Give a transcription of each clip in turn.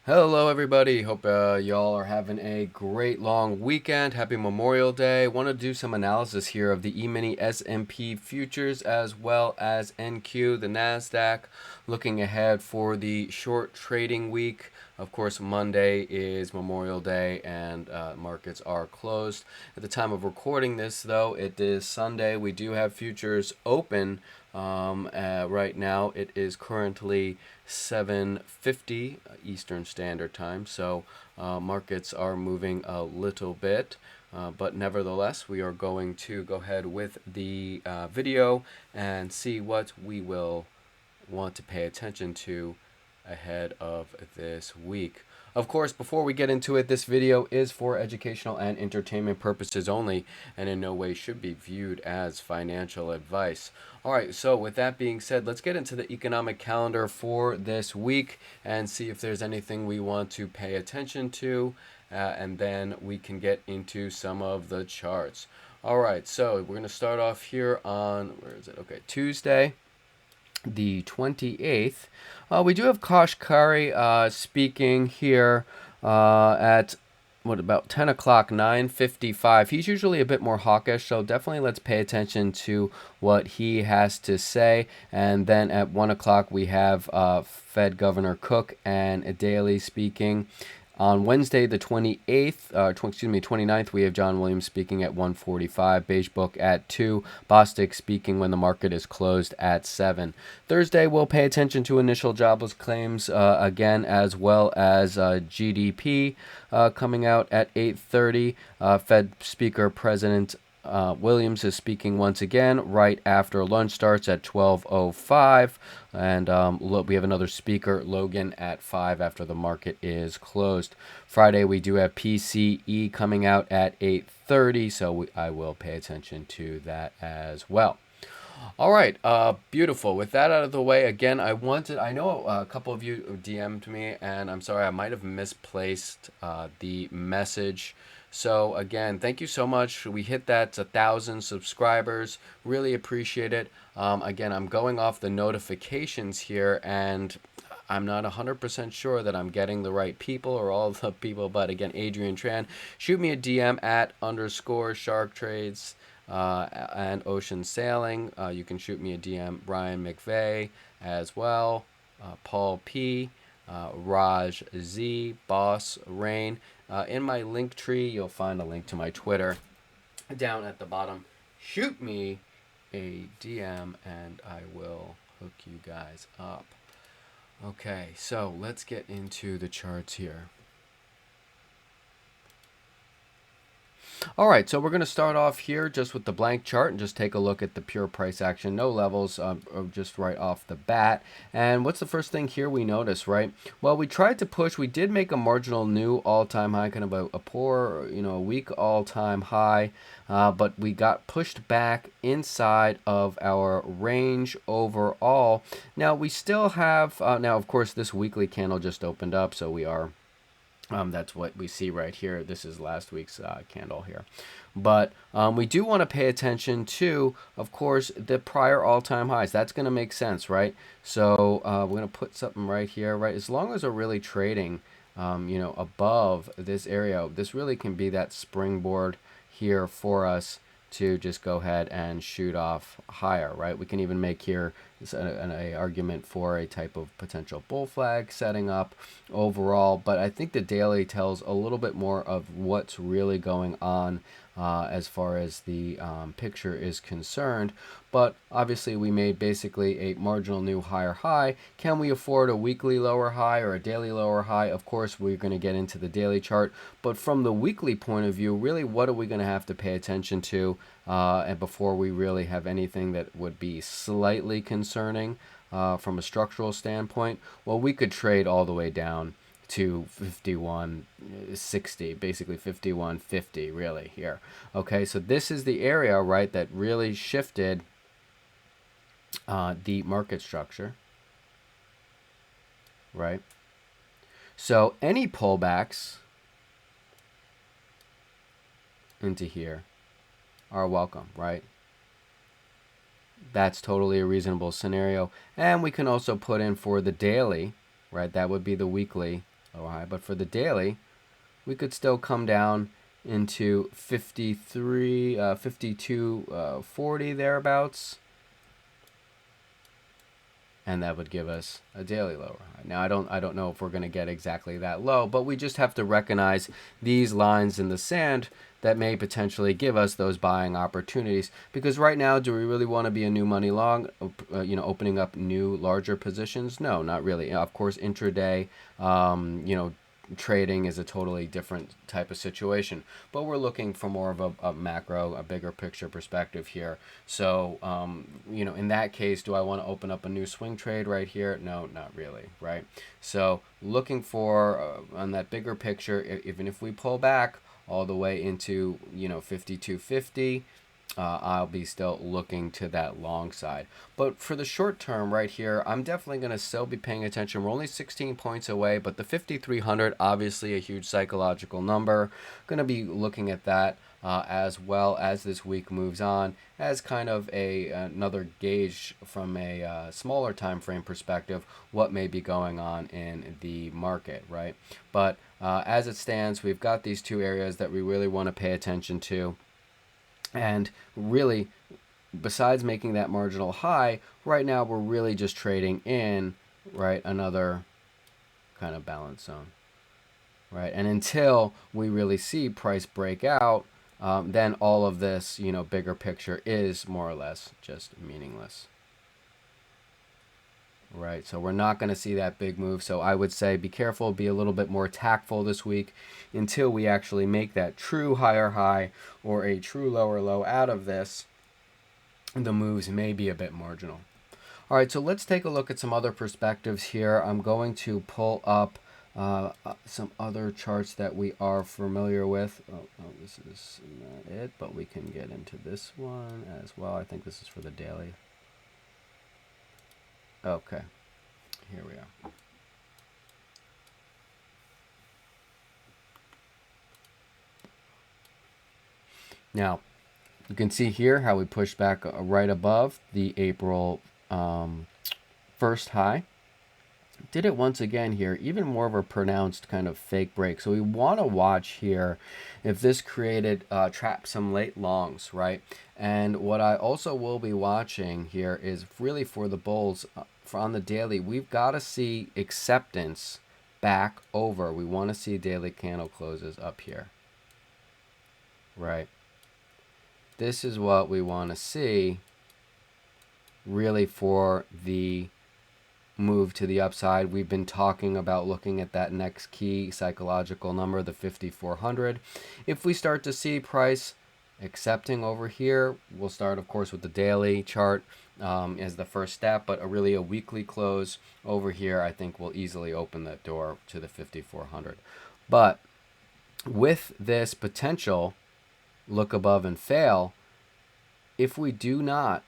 Hello, everybody. Hope y'all are having a great long weekend. Happy Memorial Day. Want to do some analysis here of the E-mini S&P futures as well as NQ, the Nasdaq. Looking ahead for the short trading week. Of course, Monday is Memorial Day and markets are closed. At the time of recording this, though, it is Sunday. We do have futures open. Right now, it is currently 7:50 Eastern Standard Time, so markets are moving a little bit. But nevertheless, we are going to go ahead with the video and see what we will want to pay attention to ahead of this week. Of course, before we get into it, this video is for educational and entertainment purposes only and in no way should be viewed as financial advice. All right, so with that being said, let's get into the economic calendar for this week and see if there's anything we want to pay attention to, and then we can get into some of the charts. All right, so we're going to start off here on, where is it? Okay, Tuesday, the 28th. We do have Kashkari speaking here at what about 10 o'clock, 9:55. He's usually a bit more hawkish, so definitely let's pay attention to what he has to say. And then at 1 o'clock we have Fed Governor Cook and Daly speaking. On Wednesday, the 29th, we have John Williams speaking at 1:45, Beige Book at 2, Bostic speaking when the market is closed at 7. Thursday, we'll pay attention to initial jobless claims again, as well as GDP coming out at 8:30. Fed Speaker President Williams is speaking once again right after lunch starts at 12:05, and we have another speaker, Logan, at 5 after the market is closed. Friday we do have PCE coming out at 8:30, so I will pay attention to that as well. All right, beautiful. With that out of the way, again, I know a couple of you DM'd me, and I'm sorry, I might have misplaced the message. So again, thank you so much. We hit that 1,000 subscribers. Really appreciate it. Again, I'm going off the notifications here, and I'm not 100% sure that I'm getting the right people or all the people, but again, Adrian Tran, shoot me a DM at _Shark Trades and Ocean Sailing. You can shoot me a DM, Brian McVeigh as well, Paul P, Raj Z, Boss Rain. In my link tree, you'll find a link to my Twitter down at the bottom. Shoot me a DM and I will hook you guys up. Okay, so let's get into the charts here. All right, so we're going to start off here just with the blank chart and just take a look at the pure price action, no levels, just right off the bat. And what's the first thing here we notice, right? Well, we tried to push. We did make a marginal new all-time high, kind of a poor, a weak all-time high, but we got pushed back inside of our range overall. Now, we still have, now, of course, this weekly candle just opened up, so we are that's what we see right here. This is last week's candle here. But we do want to pay attention to, of course, the prior all-time highs. That's going to make sense, right? So we're going to put something right here, right? As long as we're really trading, above this area, this really can be that springboard here for us to just go ahead and shoot off higher, right? We can even make here an argument for a type of potential bull flag setting up overall, but I think the daily tells a little bit more of what's really going on as far as the picture is concerned. But obviously we made basically a marginal new higher high. Can we afford a weekly lower high or a daily lower high? Of course, we're going to get into the daily chart, but from the weekly point of view, really what are we going to have to pay attention to and before we really have anything that would be slightly concerning from a structural standpoint? Well, we could trade all the way down to 51.60, basically 51.50 really here. Okay, so this is the area, right, that really shifted the market structure, right? So any pullbacks into here are welcome, right? That's totally a reasonable scenario. And we can also put in for the daily, right? That would be the weekly lower high. But for the daily, we could still come down into 53, 52.40 thereabouts. And that would give us a daily lower high. Now I don't know if we're going to get exactly that low, but we just have to recognize these lines in the sand that may potentially give us those buying opportunities. Because right now, do we really want to be a new money long, opening up new larger positions? No, not really. Of course, intraday, trading is a totally different type of situation, but we're looking for more of a macro, a bigger picture perspective here. So in that case, do I want to open up a new swing trade right here? No, not really, right? So looking for on that bigger picture, even if we pull back all the way into 52.50, I'll be still looking to that long side. But for the short term right here, I'm definitely going to still be paying attention. We're only 16 points away, but the 5,300, obviously a huge psychological number. Going to be looking at that as well as this week moves on as kind of another gauge from a smaller time frame perspective what may be going on in the market, right? But as it stands, we've got these two areas that we really want to pay attention to. And really, besides making that marginal high, right now we're really just trading in, right, another kind of balance zone, right? And until we really see price break out, then all of this, bigger picture is more or less just meaningless. Right, so we're not going to see that big move. So I would say be careful, be a little bit more tactful this week until we actually make that true higher high or a true lower low out of this. The moves may be a bit marginal. All right, so let's take a look at some other perspectives here. I'm going to pull up some other charts that we are familiar with. Oh, this is not it, but we can get into this one as well. I think this is for the daily. Okay, here we are. Now, you can see here how we pushed back right above the April 1st high. Did it once again here, even more of a pronounced kind of fake break. So we want to watch here if this created some late longs, right? And what I also will be watching here is really for the bulls on the daily, we've got to see acceptance back over. We want to see daily candle closes up here, right? This is what we want to see really for the move to the upside. We've been talking about looking at that next key psychological number, the 5,400. If we start to see price accepting over here, we'll start, of course, with the daily chart as the first step, but a weekly close over here, I think will easily open that door to the 5,400. But with this potential look above and fail, if we do not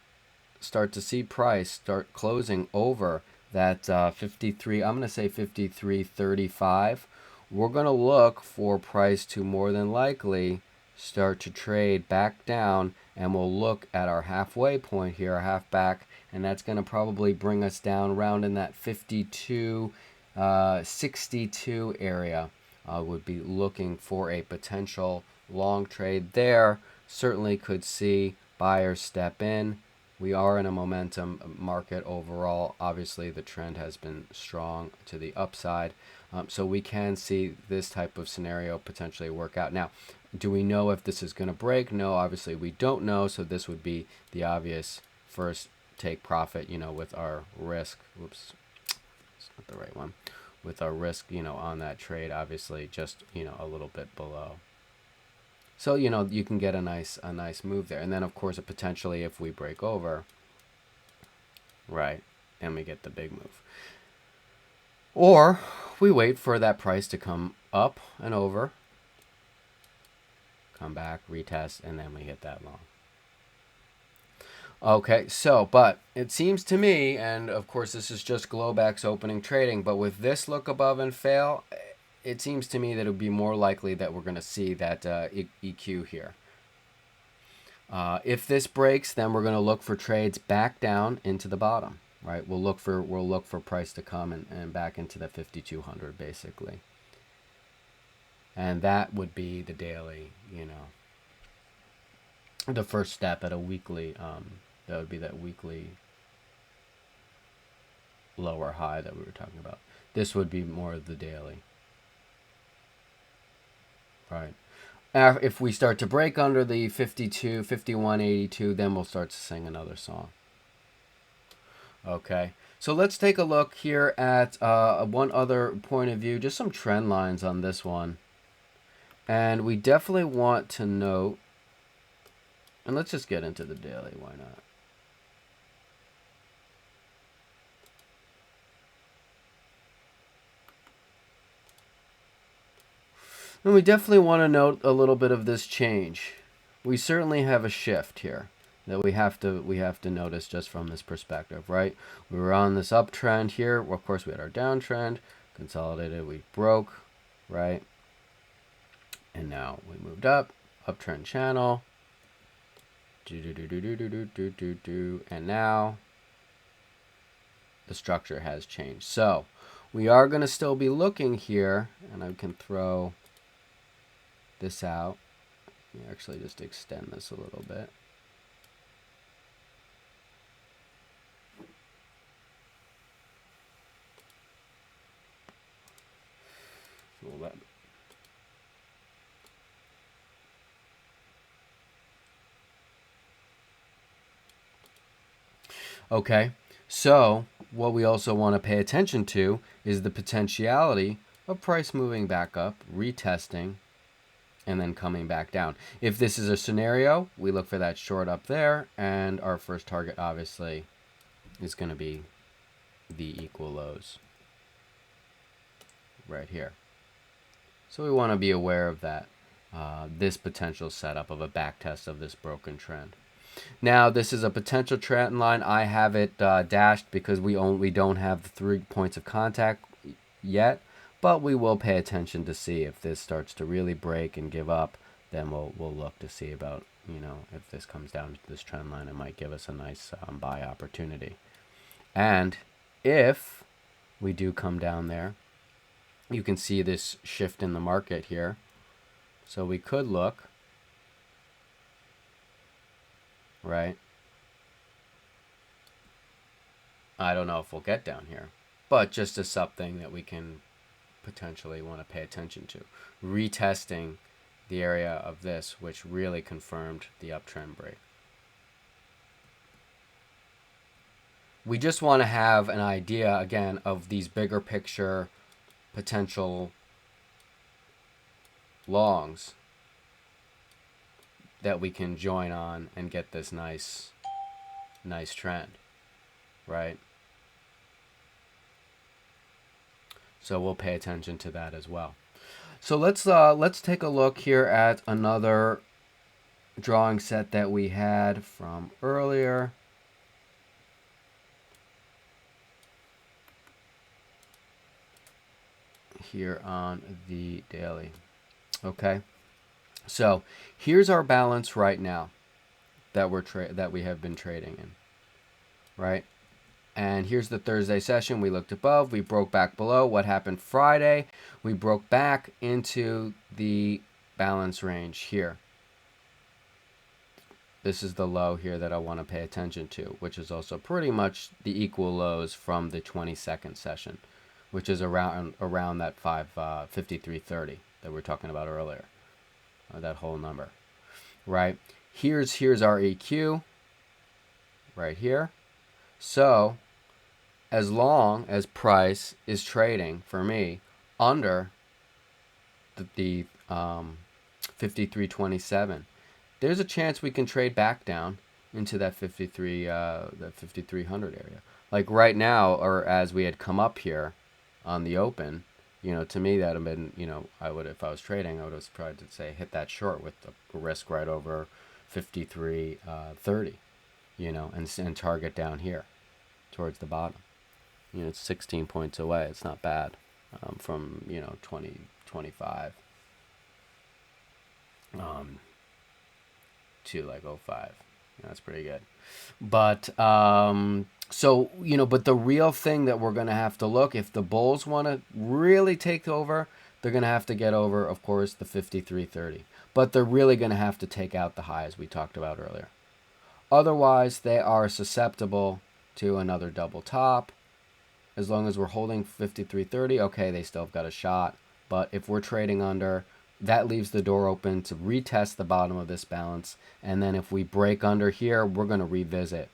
start to see price start closing over that 53, I'm going to say 53.35, we're going to look for price to more than likely start to trade back down, and we'll look at our halfway point here, our half back, and that's going to probably bring us down around in that 52.62 area. Would be looking for a potential long trade there. Certainly could see buyers step in. We are in a momentum market overall. Obviously, the trend has been strong to the upside. So we can see this type of scenario potentially work out. Now, do we know if this is going to break? No, obviously we don't know. So this would be the obvious first take profit, with our risk. Whoops, it's not the right one. With our risk, on that trade, obviously just, a little bit below. So, you can get a nice move there. And then, of course, potentially if we break over, right, then we get the big move. Or we wait for that price to come up and over, come back, retest, and then we hit that long. Okay, so, but it seems to me, and of course this is just Globex opening trading, but with this look above and fail, it seems to me that it would be more likely that we're going to see that EQ here. If this breaks, then we're going to look for trades back down into the bottom, right? We'll look for price to come and back into the 5,200 basically. And that would be the daily, the first step at a weekly, that would be that weekly lower high that we were talking about. This would be more of the daily, right? If we start to break under the 52, 51.82, then we'll start to sing another song. Okay, so let's take a look here at one other point of view, just some trend lines on this one. And we definitely want to note, and let's just get into the daily, why not? And we definitely want to note a little bit of this change. We certainly have a shift here that we have to notice just from this perspective, right? We were on this uptrend here. Well, of course, we had our downtrend, consolidated, we broke, right? And now we moved up, uptrend channel, and now the structure has changed. So we are going to still be looking here, and I can throw this out. Let me actually just extend this a little bit. Okay, so what we also want to pay attention to is the potentiality of price moving back up, retesting, and then coming back down. If this is a scenario, we look for that short up there, and our first target obviously is going to be the equal lows right here. So we want to be aware of that, this potential setup of a back test of this broken trend. Now, this is a potential trend line. I have it dashed because we don't have the 3 points of contact yet, but we will pay attention to see if this starts to really break and give up. Then we'll look to see about, if this comes down to this trend line, it might give us a nice buy opportunity. And if we do come down there, you can see this shift in the market here. So we could look, right? I don't know if we'll get down here, but just as something that we can potentially want to pay attention to. Retesting the area of this, which really confirmed the uptrend break. We just want to have an idea, again, of these bigger picture potential longs that we can join on and get this nice trend, right? So we'll pay attention to that as well. So let's take a look here at another drawing set that we had from earlier. Here on the daily. Okay. So here's our balance right now that we have been trading in, right? And here's the Thursday session. We looked above, we broke back below. What happened Friday? We broke back into the balance range here. This is the low here that I want to pay attention to, which is also pretty much the equal lows from the 22nd session, which is around that 53.30 that we were talking about earlier, that whole number, right? Here's our EQ right here. So as long as price is trading for me under the 53.27, there's a chance we can trade back down into that 5300 area. Like right now, or as we had come up here on the open, to me that would have been, I would, if I was trading, I would have tried to say hit that short with the risk right over 53.30, and target down here towards the bottom. It's 16 points away. It's not bad from 2025 to like 05. That's pretty good. But so, but the real thing that we're going to have to look, if the bulls want to really take over, they're going to have to get over, of course, the 53.30. But they're really going to have to take out the highs we talked about earlier. Otherwise, they are susceptible to another double top. As long as we're holding 53.30, okay, they still have got a shot. But if we're trading under, that leaves the door open to retest the bottom of this balance. And then if we break under here, we're going to revisit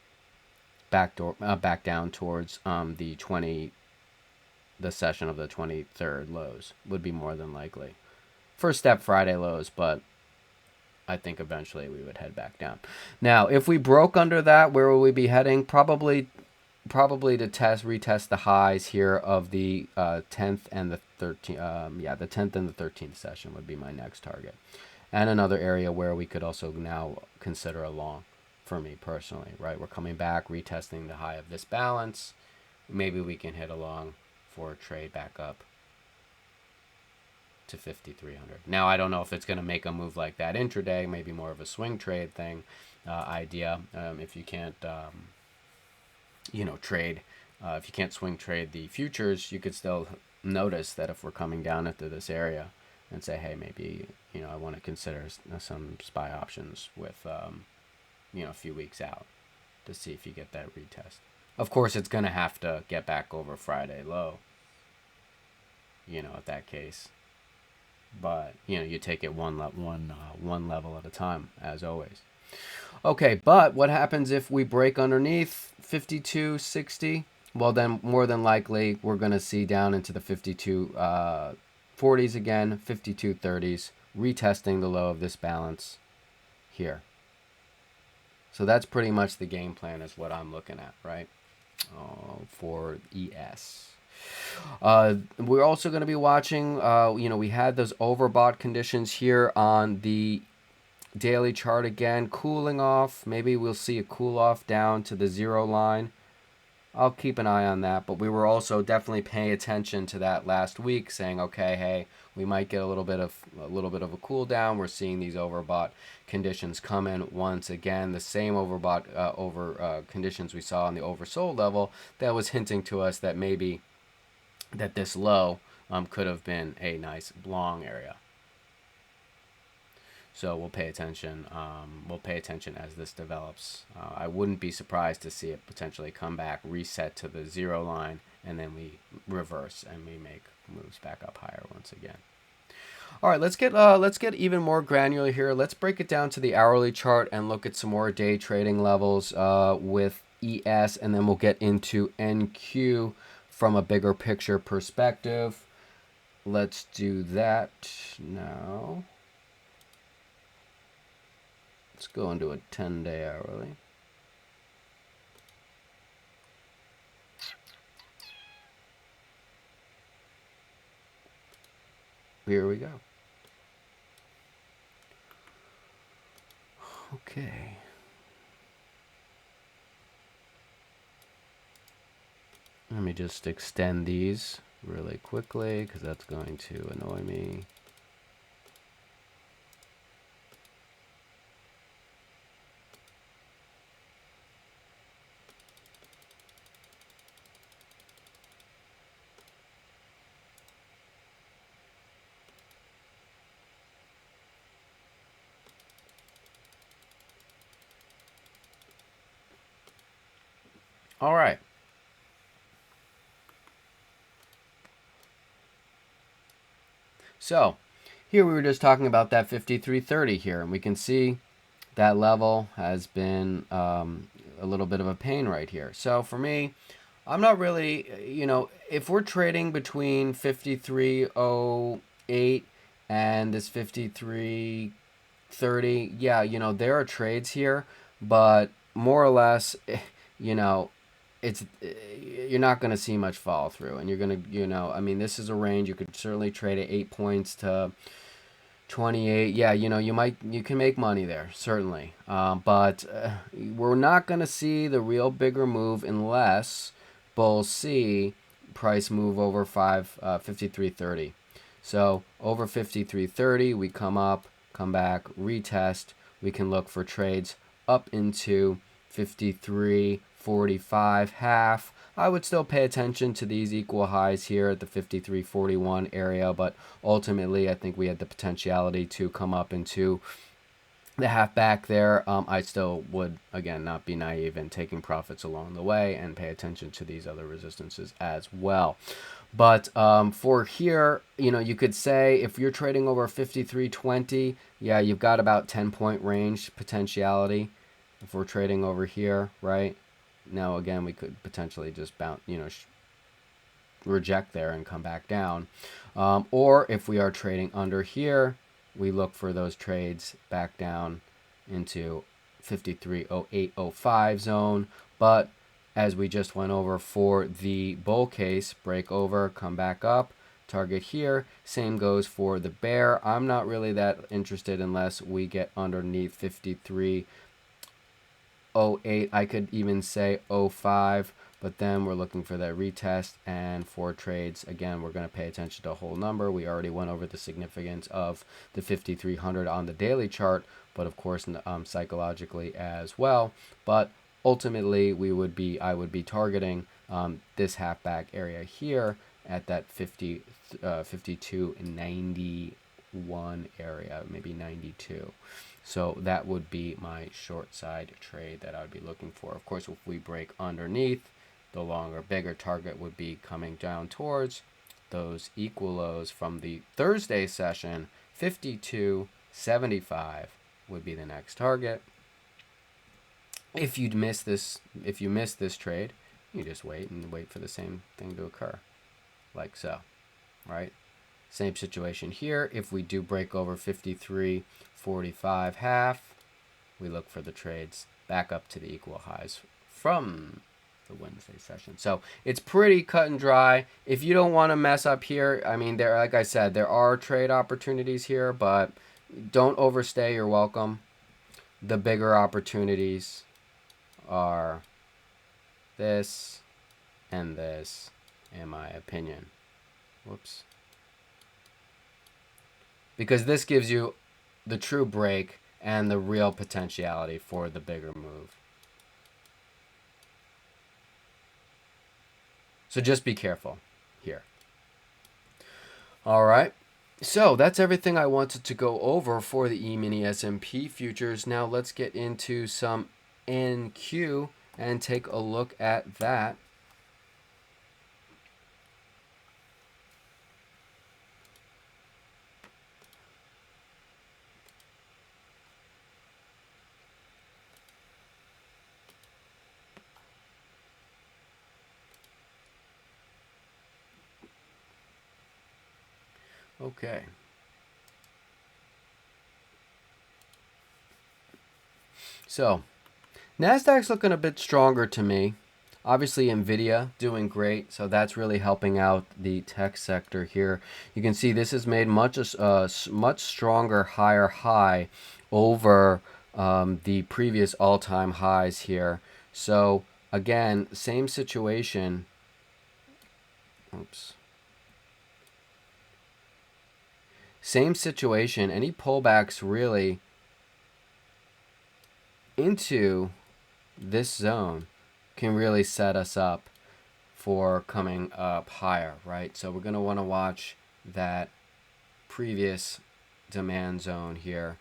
back down towards the session of the 23rd lows would be more than likely. First step Friday lows, but I think eventually we would head back down. Now, if we broke under that, where will we be heading? Probably to retest the highs here of the 10th and the 13th. The 10th and the 13th session would be my next target, and another area where we could also now consider a long for me personally. Right, we're coming back, retesting the high of this balance. Maybe we can hit a long for a trade back up to 5,300. Now, I don't know if it's going to make a move like that intraday, maybe more of a swing trade thing idea. If you can't, trade, if you can't swing trade the futures, you could still notice that if we're coming down into this area and say, hey, maybe, I want to consider some SPY options with, a few weeks out to see if you get that retest. Of course, it's going to have to get back over Friday low, at that case. But, you take it one level at a time, as always. Okay, but what happens if we break underneath 52.60? Well, then more than likely, we're going to see down into the 52.40s again, 52.30s, retesting the low of this balance here. So that's pretty much the game plan is what I'm looking at, right? For ES. We're also going to be watching, we had those overbought conditions here on the daily chart again, cooling off. Maybe we'll see a cool off down to the 0 line. I'll keep an eye on that, but we were also definitely paying attention to that last week, saying, okay, hey, we might get a little bit of a cool down. We're seeing these overbought conditions come in once again, the same overbought conditions we saw on the oversold level. That was hinting to us that maybe that this low could have been a nice long area. So we'll pay attention. We'll pay attention as this develops. I wouldn't be surprised to see it potentially come back, reset to the 0 line, and then we reverse and we make moves back up higher once again. All right, let's get even more granular here. Let's break it down to the hourly chart and look at some more day trading levels with ES, and then we'll get into NQ from a bigger picture perspective. Let's do that now. Let's go into a 10-day hourly. Here we go. Okay. Let me just extend these really quickly because that's going to annoy me. All right. So here we were just talking about that 53.30 here, and we can see that level has been a little bit of a pain right here. So for me, I'm not really, if we're trading between 53.08 and this 53.30, yeah, there are trades here, but more or less, you're not going to see much follow through, and you're going to, this is a range. You could certainly trade at 8 points to 28. Yeah, you can make money there, certainly. But we're not going to see the real bigger move unless bulls see price move over 53.30. So over 53.30, we come up, come back, retest. We can look for trades up into 53.40 45 half. I would still pay attention to these equal highs here at the 53.41 area, but ultimately I think we had the potentiality to come up into the half back there. I still would, again, not be naive in taking profits along the way and pay attention to these other resistances as well. But for here, you know, you could say if you're trading over 53.20, yeah, you've got about 10-point range potentiality. If we're trading over here, right? Now, again, we could potentially just bounce, you know, reject there and come back down. Or if we are trading under here, we look for those trades back down into 53.0805 zone. But as we just went over for the bull case, break over, come back up, target here. Same goes for the bear. I'm not really that interested unless we get underneath 53.08. I could even say 05. But then we're looking for that retest, and for trades, again, we're going to pay attention to a whole number. We already went over the significance of the 5,300 on the daily chart, but of course psychologically as well. But ultimately, I would be targeting this halfback area here at that 52.91 area, maybe 92. So that would be my short side trade that I would be looking for. Of course, if we break underneath, the longer, bigger target would be coming down towards those equal lows from the Thursday session. 52.75 would be the next target. If you miss this trade, you just wait for the same thing to occur, like so, right? Same situation here. If we do break over 53.45 half, we look for the trades back up to the equal highs from the Wednesday session. So it's pretty cut and dry. If you don't want to mess up here, I mean, like I said, there are trade opportunities here, but don't overstay your welcome. The bigger opportunities are this and this, in my opinion. Whoops. Because this gives you the true break and the real potentiality for the bigger move. So just be careful here. All right. So that's everything I wanted to go over for the E-mini S&P futures. Now let's get into some NQ and take a look at that. Okay. So, NASDAQ's looking a bit stronger to me. Obviously, NVIDIA doing great, so that's really helping out the tech sector here. You can see this has made much stronger, higher high over the previous all-time highs here. So, again, same situation. Oops. Same situation. Any pullbacks really into this zone can really set us up for coming up higher, right? So we're going to want to watch that previous demand zone here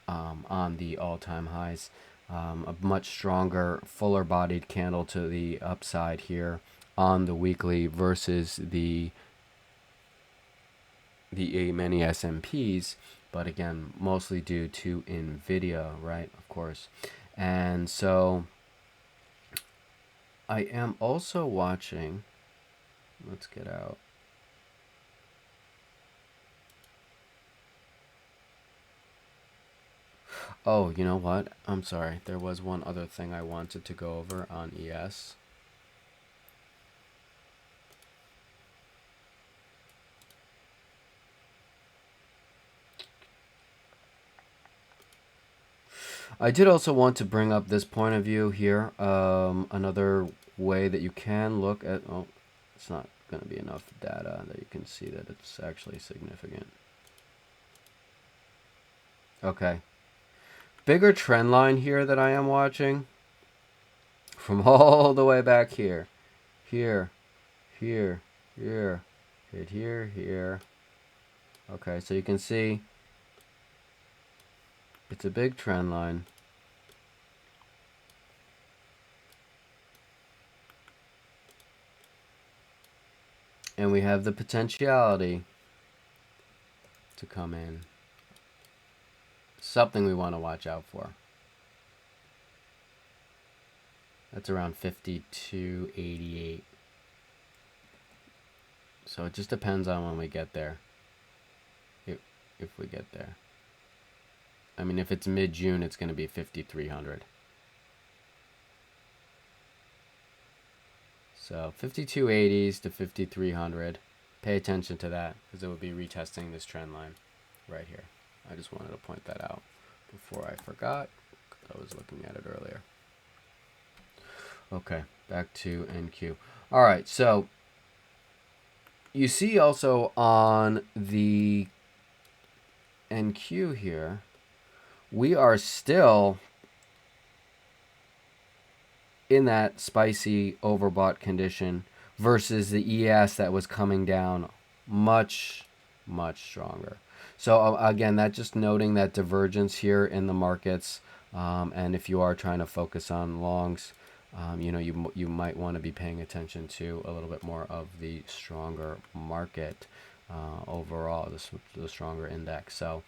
on the all-time highs. A much stronger, fuller-bodied candle to the upside here on the weekly versus the many S&Ps, but again, mostly due to NVIDIA, right? Of course. And so I am also watching, let's get out. Oh, you know what? I'm sorry. There was one other thing I wanted to go over on ES. I did also want to bring up this point of view here. Another way that you can look at, oh, it's not going to be enough data that you can see that it's actually significant. Okay. Bigger trend line here that I am watching from all the way back here. Here, here, here, hit here, here. Okay, so you can see it's a big trend line. And we have the potentiality to come in. Something we want to watch out for. That's around 52.88. So it just depends on when we get there. If we get there. I mean, if it's mid-June, it's going to be 5,300. So 5280s to 5,300. Pay attention to that because it will be retesting this trend line right here. I just wanted to point that out before I forgot. I was looking at it earlier. Okay, back to NQ. All right, so you see also on the NQ here, we are still in that spicy overbought condition versus the ES that was coming down much stronger. So again, that just noting that divergence here in the markets, and if you are trying to focus on longs, you might want to be paying attention to a little bit more of the stronger market overall, the stronger index. So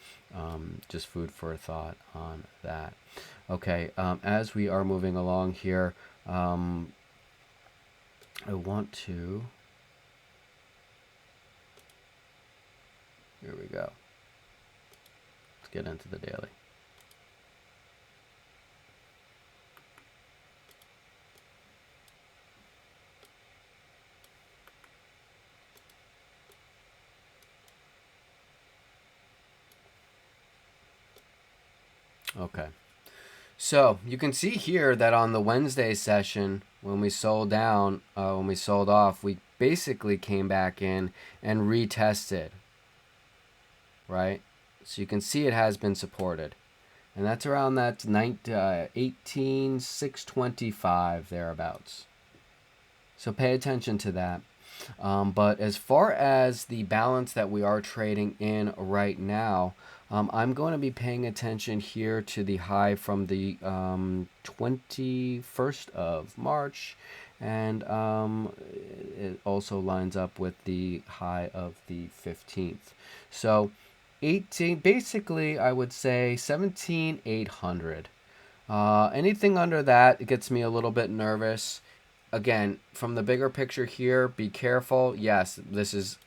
just food for thought on that. Okay, as we are moving along here, I want to, here we go. Let's get into the daily. Okay. So you can see here that on the Wednesday session, when we sold down, when we sold off, we basically came back in and retested, right? So you can see it has been supported. And that's around that 18,625 thereabouts. So pay attention to that. But as far as the balance that we are trading in right now, I'm going to be paying attention here to the high from the 21st of March, and it also lines up with the high of the 15th. So 18, basically I would say 17,800. Anything under that, it gets me a little bit nervous. Again, from the bigger picture here, be careful. Yes, this is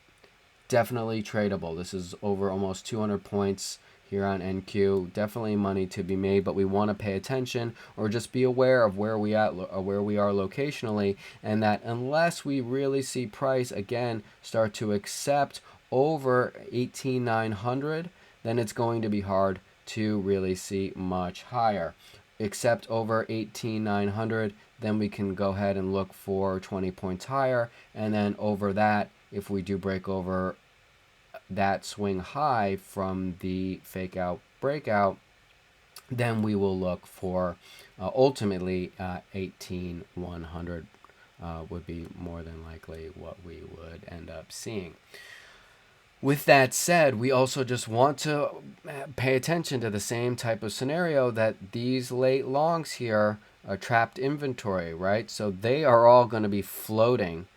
definitely tradable. This is over almost 200 points here on NQ. Definitely money to be made, but we want to pay attention or just be aware of where we are locationally, and that unless we really see price again start to accept over 18,900, then it's going to be hard to really see much higher. Except over 18,900, then we can go ahead and look for 20 points higher, and then over that, if we do break over that swing high from the fake out breakout, then we will look for ultimately 18,100 would be more than likely what we would end up seeing. With that said, we also just want to pay attention to the same type of scenario that these late longs here are trapped inventory, right? So they are all going to be floating.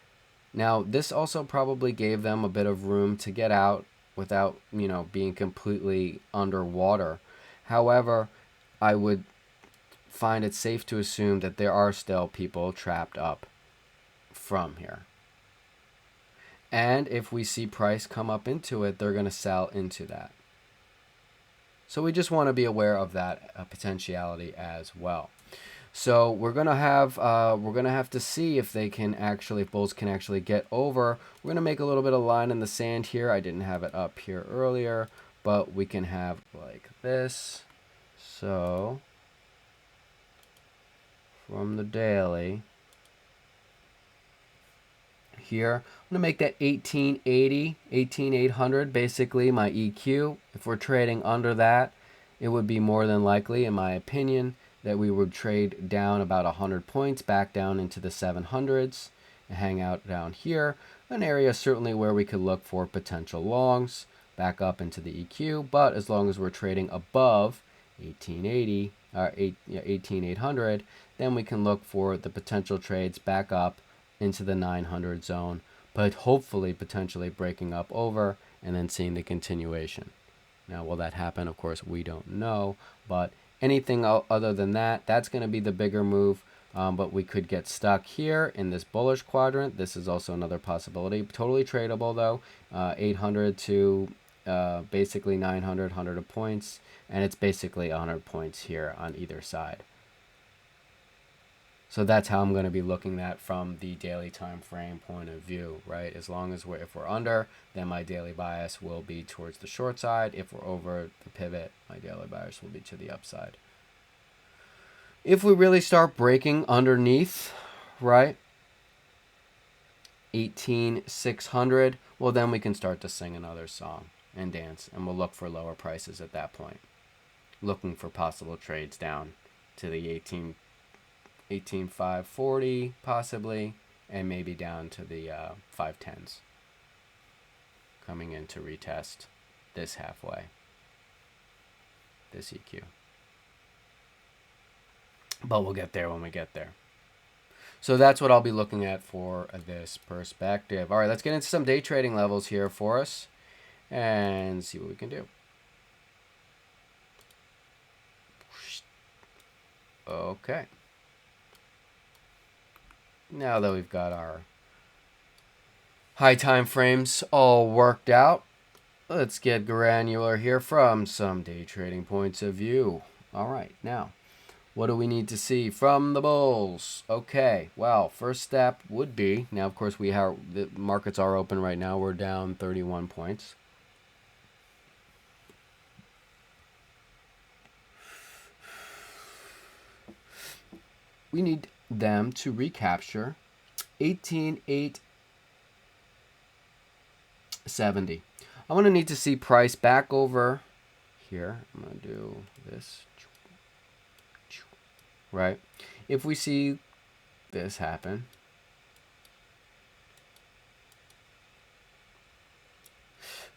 Now, this also probably gave them a bit of room to get out without, being completely underwater. However, I would find it safe to assume that there are still people trapped up from here. And if we see price come up into it, they're going to sell into that. So we just want to be aware of that potentiality as well. So we're gonna have to see if they can actually, if bulls can actually get over. We're gonna make a little bit of line in the sand here. I didn't have it up here earlier, but we can have like this. So from the daily here, I'm gonna make that 1880, 18,800 basically my EQ. If we're trading under that, it would be more than likely, in my opinion, that we would trade down about 100 points back down into the 700s and hang out down here. An area certainly where we could look for potential longs back up into the EQ, but as long as we're trading above 1880 or 18800, then we can look for the potential trades back up into the 900 zone, but hopefully potentially breaking up over and then seeing the continuation. Now, will that happen? Of course, we don't know, but anything other than that, that's going to be the bigger move. But we could get stuck here in this bullish quadrant. This is also another possibility. Totally tradable, though. 800 to basically 900, 100 of points. And it's basically 100 points here on either side. So that's how I'm going to be looking at from the daily time frame point of view, right? As long as if we're under, then my daily bias will be towards the short side. If we're over the pivot, my daily bias will be to the upside. If we really start breaking underneath, right, 18,600, well, then we can start to sing another song and dance, and we'll look for lower prices at that point, looking for possible trades down to the 18,540 possibly, and maybe down to the 510s, coming in to retest this halfway, this EQ. But we'll get there when we get there. So that's what I'll be looking at for this perspective. All right, let's get into some day trading levels here for us and see what we can do. Okay. Now that we've got our high time frames all worked out, let's get granular here from some day trading points of view. All right, now, what do we need to see from the bulls? Okay, well, first step would be, now of course the markets are open right now. We're down 31 points. We need them to recapture 18,870. I'm going to need to see price back over here. I'm going to do this. Right? If we see this happen,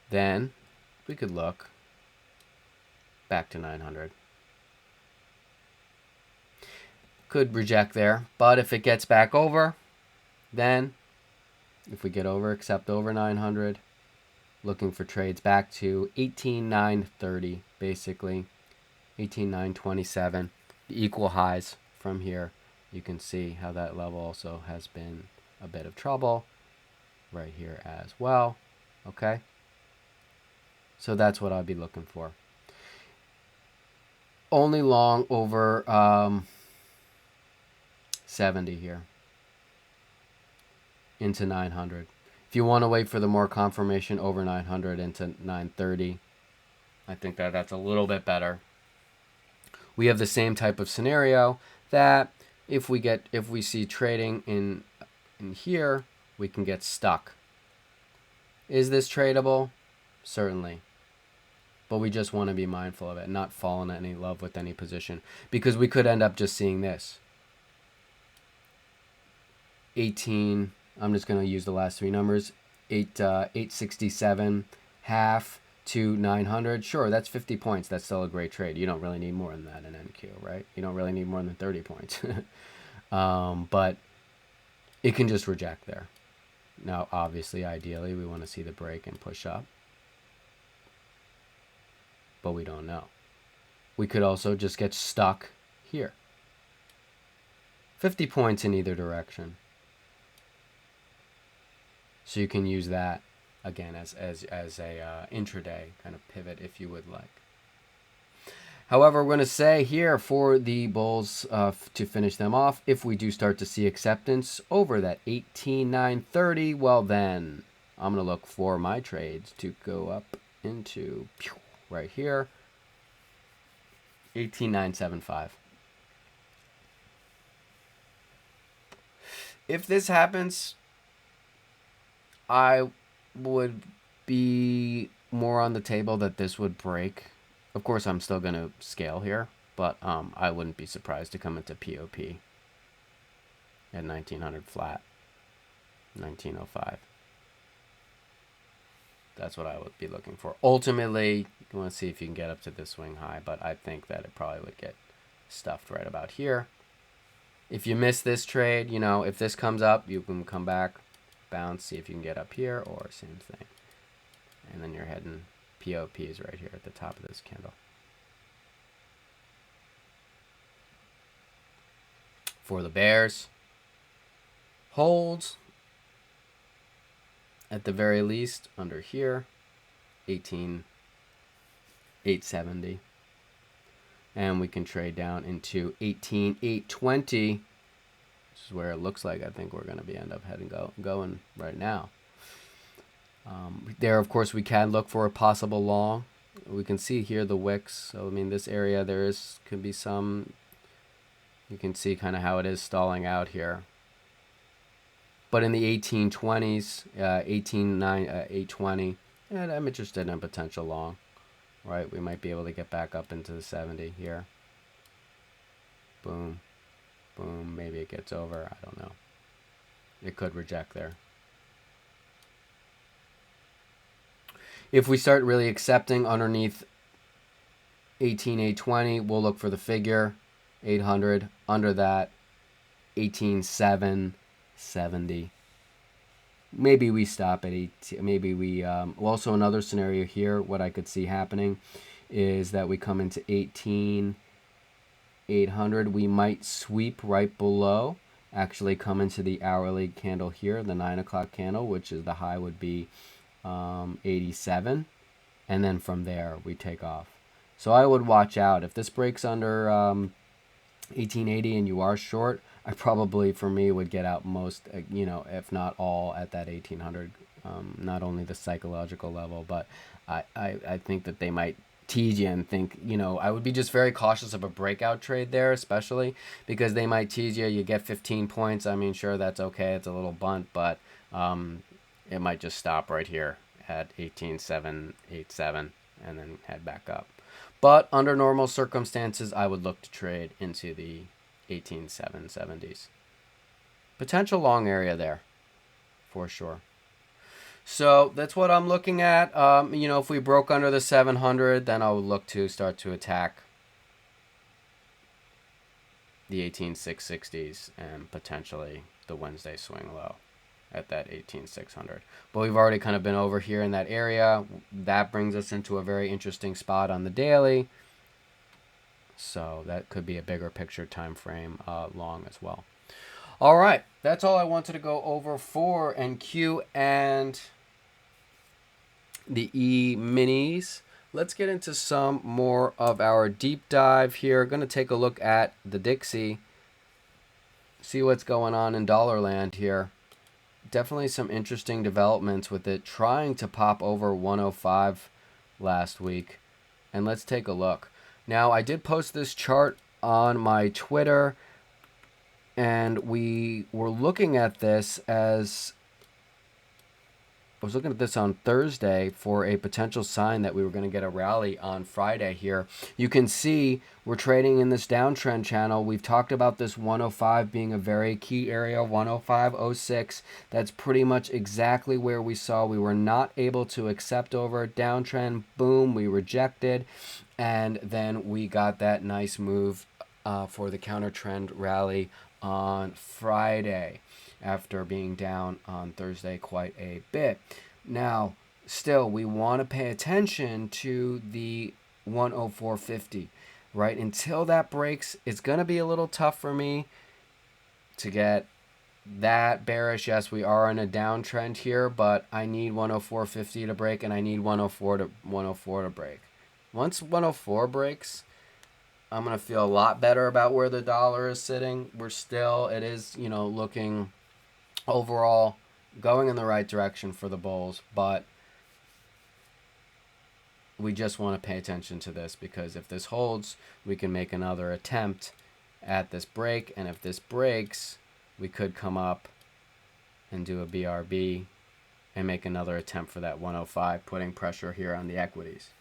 then we could look back to 900. Could reject there, but if it gets back over, then if we get over, accept over 900, looking for trades back to 18,930, basically 18,927. The equal highs from here. You can see how that level also has been a bit of trouble right here as well. Okay, so that's what I'll be looking for. Only long over 70 here into 900. If you want to wait for the more confirmation over 900 into 930, I think that's a little bit better. We have the same type of scenario that if we see trading in here, we can get stuck. Is this tradable? Certainly. But we just want to be mindful of it, not fall in any love with any position, because we could end up just seeing this. 18, I'm just going to use the last three numbers, 867 half to 900. Sure, that's 50 points. That's still a great trade. You don't really need more than that in NQ, right? You don't really need more than 30 points. But it can just reject there. Now, obviously, ideally, we want to see the break and push up. But we don't know. We could also just get stuck here. 50 points in either direction. So you can use that again as a intraday kind of pivot if you would like. However, we're going to say here for the bulls to finish them off, if we do start to see acceptance over that 18,930, well then I'm going to look for my trades to go up into right here, 18,975. If this happens, I would be more on the table that this would break. Of course, I'm still going to scale here, But I wouldn't be surprised to come into POP at 1900 flat, 1905. That's what I would be looking for. Ultimately, you want to see if you can get up to this swing high, but I think that it probably would get stuffed right about here. If you miss this trade, you know, if this comes up, you can come back, bounce, see if you can get up here, or same thing. And then you're heading, POP is right here at the top of this candle. For the bears, holds at the very least under here, 18,870. And we can trade down into 18,820. This is where it looks like I think we're going to be end up going right now. There, of course, we can look for a possible long. We can see here the wicks. So, I mean, this area, could be some, you can see kind of how it is stalling out here. But in the 1820s, 820, and I'm interested in a potential long. Right, we might be able to get back up into the 70 here. Boom, boom, maybe it gets over, I don't know. It could reject there. If we start really accepting underneath 18,820, we'll look for the figure, 800, under that, 18,770. Maybe we stop at 18. Maybe we also another scenario here. What I could see happening is that we come into 18,800. We might sweep right below. Actually, come into the hourly candle here, the 9 o'clock candle, which is the high would be 87, and then from there we take off. So I would watch out if this breaks under 1880 and you are short. I probably, for me, would get out most, if not all, at that 1800. Not only the psychological level, but I think that they might tease you and think, I would be just very cautious of a breakout trade there, especially because they might tease you. You get 15 points. I mean, sure, that's okay. It's a little bunt, but it might just stop right here at 18,787 and then head back up. But under normal circumstances, I would look to trade into the 18,770s. Potential long area there, for sure. So that's what I'm looking at. If we broke under the 700, then I would look to start to attack the 18,660s and potentially the Wednesday swing low at that 18,600. But we've already kind of been over here in that area. That brings us into a very interesting spot on the daily. So that could be a bigger picture time frame long as well. All right, that's all I wanted to go over for NQ and the E minis. Let's get into some more of our deep dive here. Going to take a look at the Dixie, see what's going on in dollar land here. Definitely some interesting developments with it trying to pop over 105 last week. And let's take a look. Now, I did post this chart on my Twitter, and we were looking at this as I was looking at this on Thursday for a potential sign that we were going to get a rally on Friday here. You can see we're trading in this downtrend channel. We've talked about this 105 being a very key area, 105.06. That's pretty much exactly where we saw we were not able to accept over downtrend. Boom, we rejected. And then we got that nice move for the counter trend rally on Friday after being down on Thursday quite a bit. Now, still, we want to pay attention to the 104.50, right? Until that breaks, it's going to be a little tough for me to get that bearish. Yes, we are in a downtrend here, but I need 104.50 to break, and I need 104 to break. Once 104 breaks, I'm going to feel a lot better about where the dollar is sitting. It is, looking overall going in the right direction for the bulls, but we just want to pay attention to this because if this holds, we can make another attempt at this break, and if this breaks, we could come up and do a BRB and make another attempt for that 105, putting pressure here on the equities.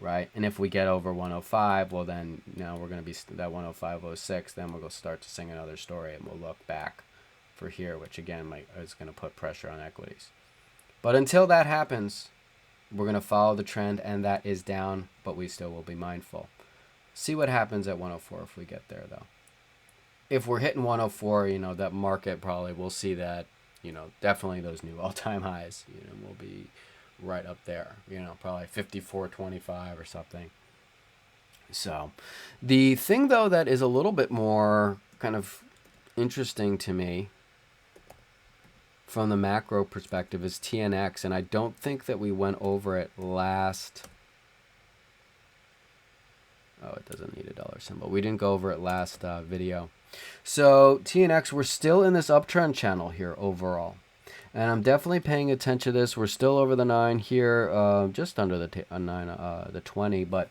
right? And if we get over 105, well then now we're going to be that 105.06. Then we'll go start to sing another story, and we'll look back for here, which again is going to put pressure on equities. But until that happens, we're going to follow the trend, and that is down, but we still will be mindful. See what happens at 104 if we get there, though. If we're hitting 104, that market probably will see that, definitely those new all-time highs, will be right up there, probably 54.25 or something. So the thing, though, that is a little bit more kind of interesting to me from the macro perspective is TNX, and I don't think that we went over it last. Oh, it doesn't need a dollar symbol. We didn't go over it last video. So TNX, we're still in this uptrend channel here overall, and I'm definitely paying attention to this. We're still over the 9 here, just under the the 20, but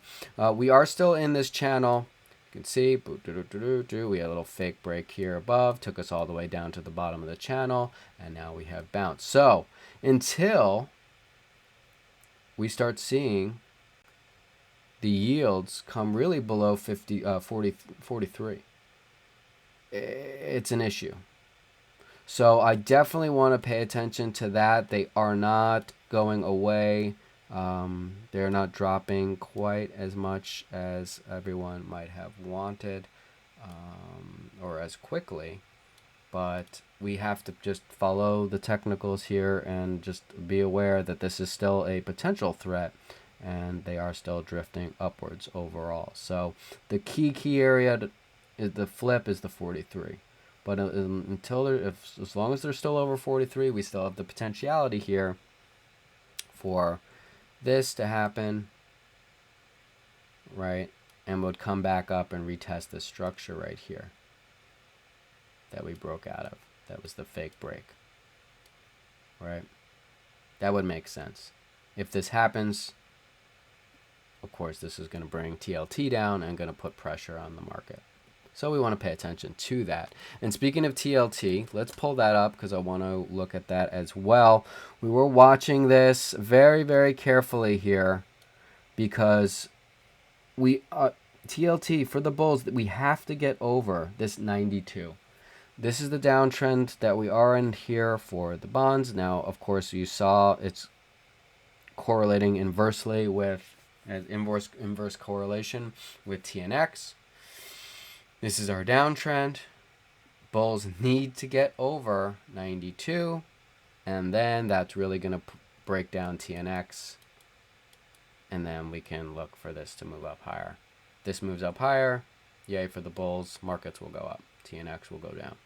we are still in this channel. You can see we had a little fake break here above, took us all the way down to the bottom of the channel, and now we have bounce. So until we start seeing the yields come really below 43, it's an issue. So I definitely want to pay attention to that. They are not going away. They're not dropping quite as much as everyone might have wanted, or as quickly. But we have to just follow the technicals here and just be aware that this is still a potential threat, and they are still drifting upwards overall. So the key area is the flip is the 43. But until as long as they're still over 43, we still have the potentiality here for this to happen, right? And would come back up and retest this structure right here that we broke out of. That was the fake break, right? That would make sense. If this happens, of course, this is going to bring TLT down and going to put pressure on the market. So we want to pay attention to that. And speaking of TLT, let's pull that up because I want to look at that as well. We were watching this very, very carefully here because we TLT for the bulls, we have to get over this 92. This is the downtrend that we are in here for the bonds. Now, of course, you saw it's correlating inversely with inverse correlation with TNX. This is our downtrend. Bulls need to get over 92, and then that's really going to break down TNX, and then we can look for this to move up higher. This moves up higher, yay for the bulls. Markets will go up. TNX will go down.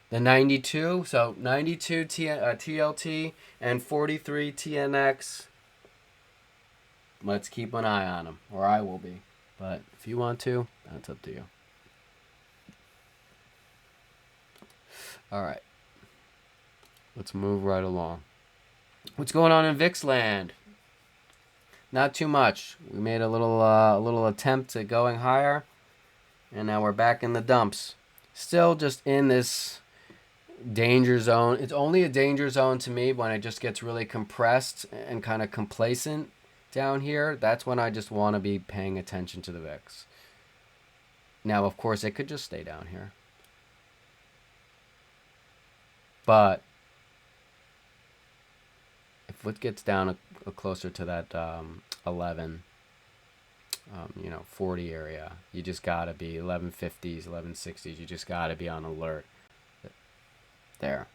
The 92, so 92 TLT and 43 TNX. Let's keep an eye on them, or I will be. But if you want to, that's up to you. All right, let's move right along. What's going on in VIX land? Not too much. We made a little attempt at going higher, and now we're back in the dumps. Still just in this danger zone. It's only a danger zone to me when it just gets really compressed and kind of complacent down here. That's when I just want to be paying attention to the VIX. Now, of course, it could just stay down here. But if it gets down closer to that 11, 40 area, you just got to be 1150s, 1160s. You just got to be on alert there.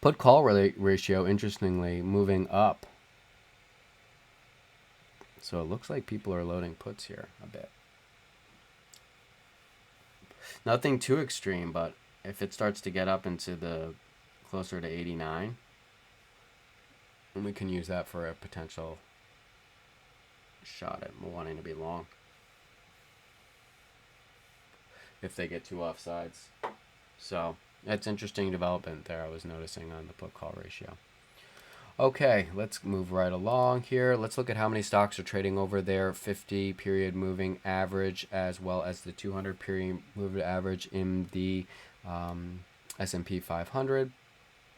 Put call ratio, interestingly, moving up. So it looks like people are loading puts here a bit. Nothing too extreme, but if it starts to get up into the closer to 89, and we can use that for a potential shot at wanting to be long if they get two offsides. So that's interesting development there I was noticing on the put call ratio. Okay, let's move right along here. Let's look at how many stocks are trading over their 50 period moving average as well as the 200 period moving average in the S&P 500.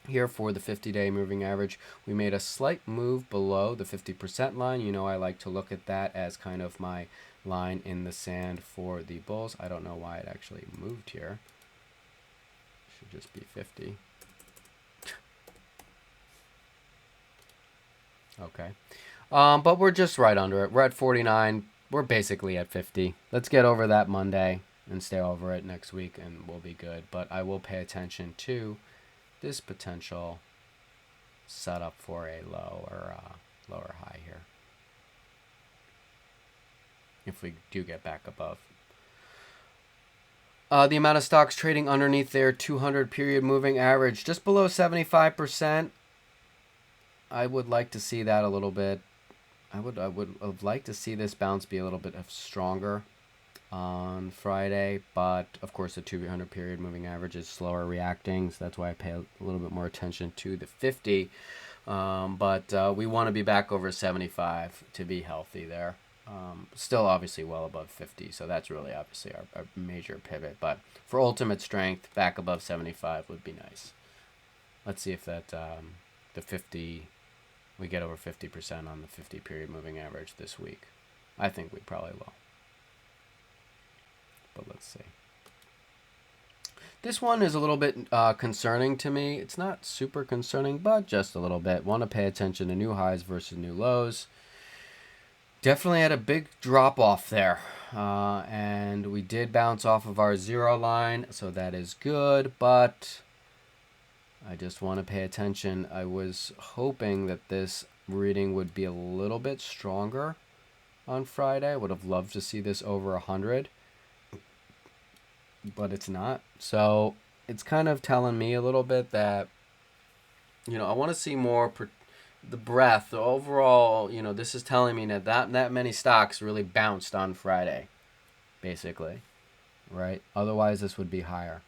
here for the 50-day moving average. We made a slight move below the 50% line. You know, I like to look at that as kind of my line in the sand for the bulls. I don't know why it actually moved here. Should just be 50. Okay. But we're just right under it. We're at 49. We're basically at 50. Let's get over that Monday and stay over it next week, and we'll be good. But I will pay attention to this potential setup for a lower high here, if we do get back above. The amount of stocks trading underneath their 200 period moving average, just below 75%. I would like to see that a little bit. I would have liked to see this bounce be a little bit stronger on Friday, but of course the 200 period moving average is slower reacting, so that's why I pay a little bit more attention to the 50. But we want to be back over 75 to be healthy there. Still obviously well above 50, so that's really obviously our major pivot. But for ultimate strength, back above 75 would be nice. Let's see if that the 50, we get over 50% on the 50 period moving average this week. I think we probably will. But let's see. This one is a little bit concerning to me. It's not super concerning, but just a little bit. Want to pay attention to new highs versus new lows. Definitely had a big drop off there. And we did bounce off of our zero line, so that is good. But I just want to pay attention. I was hoping that this reading would be a little bit stronger on Friday. I would have loved to see this over 100. But it's not. So it's kind of telling me a little bit that, you know, I want to see more the breadth, the overall, you know, this is telling me that many stocks really bounced on Friday, basically, right? Otherwise, this would be higher.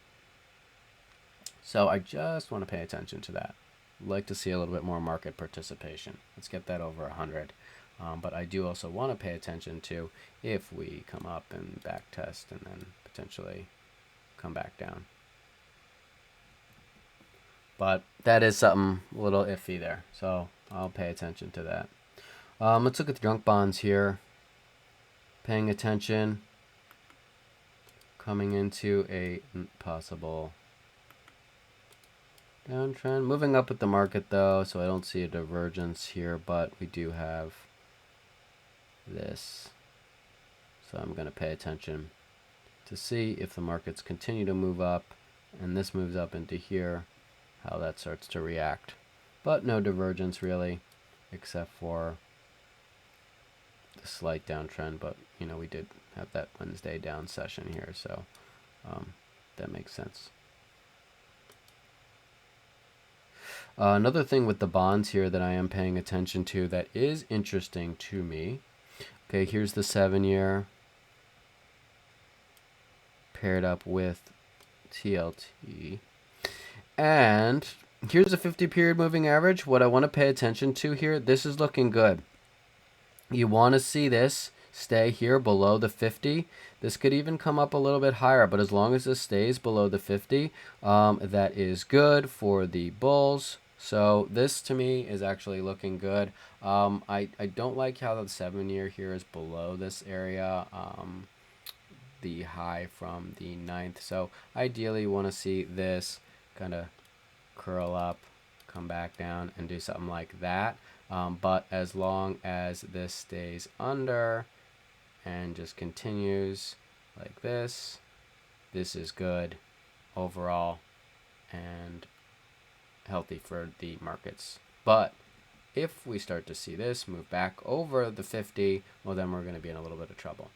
So I just want to pay attention to that. I'd like to see a little bit more market participation. Let's get that over 100. But I do also want to pay attention to if we come up and back test and then potentially come back down. But that is something a little iffy there, so I'll pay attention to that. Let's look at the junk bonds here. Paying attention. Coming into a possible downtrend. Moving up with the market though, so I don't see a divergence here, but we do have this. So I'm going to pay attention to see if the markets continue to move up and this moves up into here, how that starts to react. But no divergence really, except for the slight downtrend. But you know, we did have that Wednesday down session here, so that makes sense. Another thing with the bonds here that I am paying attention to that is interesting to me. Okay, here's the 7-year paired up with TLT. And here's a 50 period moving average. What I want to pay attention to here, this is looking good. You want to see this stay here below the 50. This could even come up a little bit higher, but as long as this stays below the 50, that is good for the bulls. So this to me is actually looking good. I don't like how the 7-year here is below this area, the high from the 9th. So ideally you want to see this kind of curl up, come back down, and do something like that. But as long as this stays under and just continues like this, this is good overall and healthy for the markets. But if we start to see this move back over the 50, well, then we're going to be in a little bit of trouble.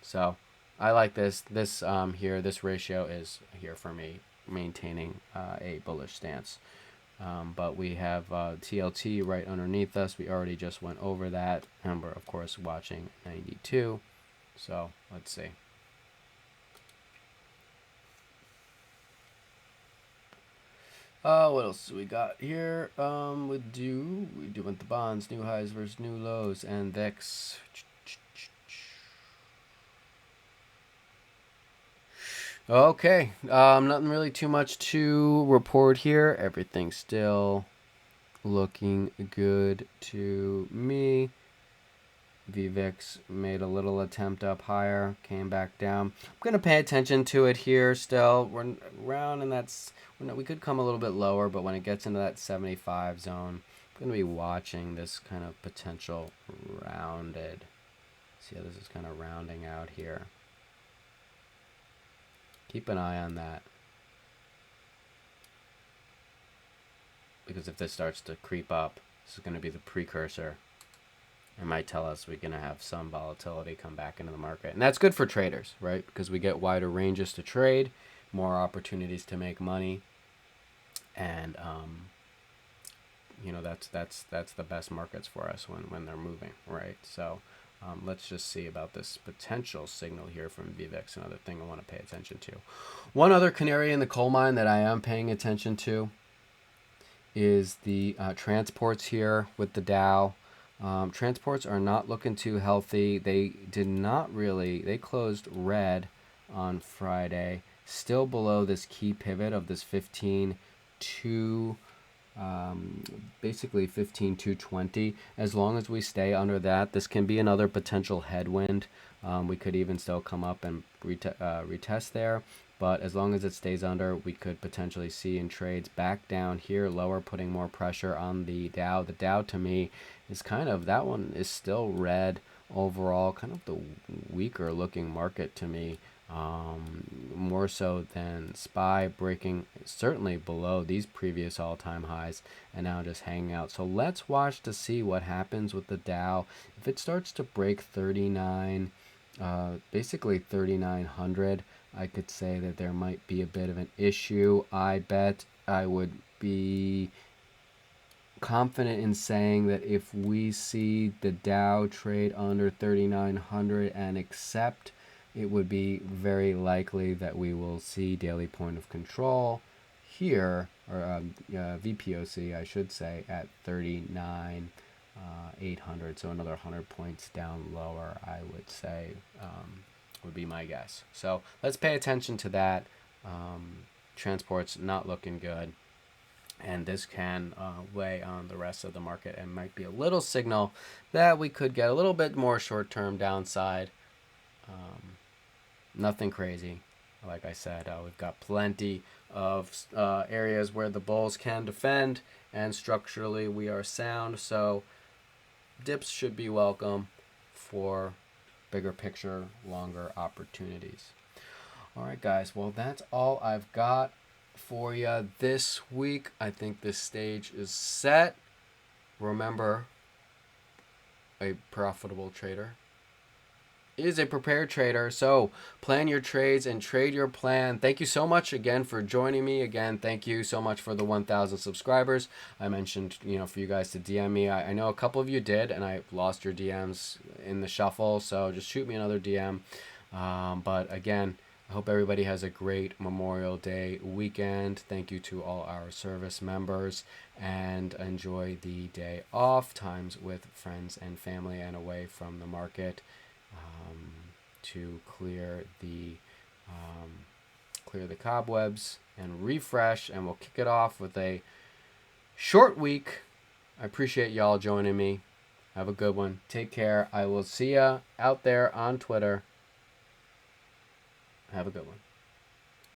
So I like this. This here, this ratio is here for me, maintaining a bullish stance. But we have TLT right underneath us. We already just went over that, and we're of course watching 92. So let's see. What else do we got here? We do want the bonds, new highs versus new lows, and VIX. Okay, nothing really too much to report here. Everything's still looking good to me. VVIX made a little attempt up higher, came back down. I'm going to pay attention to it here still. We're around, and we could come a little bit lower, but when it gets into that 75 zone, I'm going to be watching this kind of potential rounded. See how this is kind of rounding out here. Keep an eye on that. Because if this starts to creep up, this is going to be the precursor. It might tell us we're going to have some volatility come back into the market. And that's good for traders, right? Because we get wider ranges to trade, more opportunities to make money. And, that's the best markets for us when they're moving, right? So let's just see about this potential signal here from VVIX, another thing I want to pay attention to. One other canary in the coal mine that I am paying attention to is the transports here with the Dow. Transports are not looking too healthy. They closed red on Friday, still below this key pivot of this 15.2, basically 15.220. As long as we stay under that, this can be another potential headwind. We could even still come up and retest there. But as long as it stays under, we could potentially see in trades back down here, lower, putting more pressure on the Dow. The Dow, to me, is that one is still red overall, kind of the weaker looking market to me, more so than SPY, breaking certainly below these previous all-time highs and now just hanging out. So let's watch to see what happens with the Dow. If it starts to break 39, basically 3,900, I could say that there might be a bit of an issue. I bet I would be confident in saying that if we see the Dow trade under 3,900 and accept, it would be very likely that we will see daily point of control here, or VPOC, I should say, at 39,800. So another 100 points down lower, I would say, would be my guess. So let's pay attention to that. Transport's not looking good. And this can weigh on the rest of the market and might be a little signal that we could get a little bit more short-term downside. Nothing crazy. Like I said, we've got plenty of areas where the bulls can defend, and structurally we are sound. So dips should be welcome for bigger picture, longer opportunities. All right, guys. Well, that's all I've got for you this week. I think this stage is set. Remember, a profitable trader is a prepared trader. So plan your trades and trade your plan. Thank you so much again for joining me. Again, thank you so much for the 1,000 subscribers. I mentioned, for you guys to DM me. I know a couple of you did, and I lost your DMs in the shuffle. So just shoot me another DM. But again, I hope everybody has a great Memorial Day weekend. Thank you to all our service members, and enjoy the day off, times with friends and family and away from the market, to clear the cobwebs and refresh. And we'll kick it off with a short week. I appreciate y'all joining me. Have a good one. Take care. I will see ya out there on Twitter. Have a good one.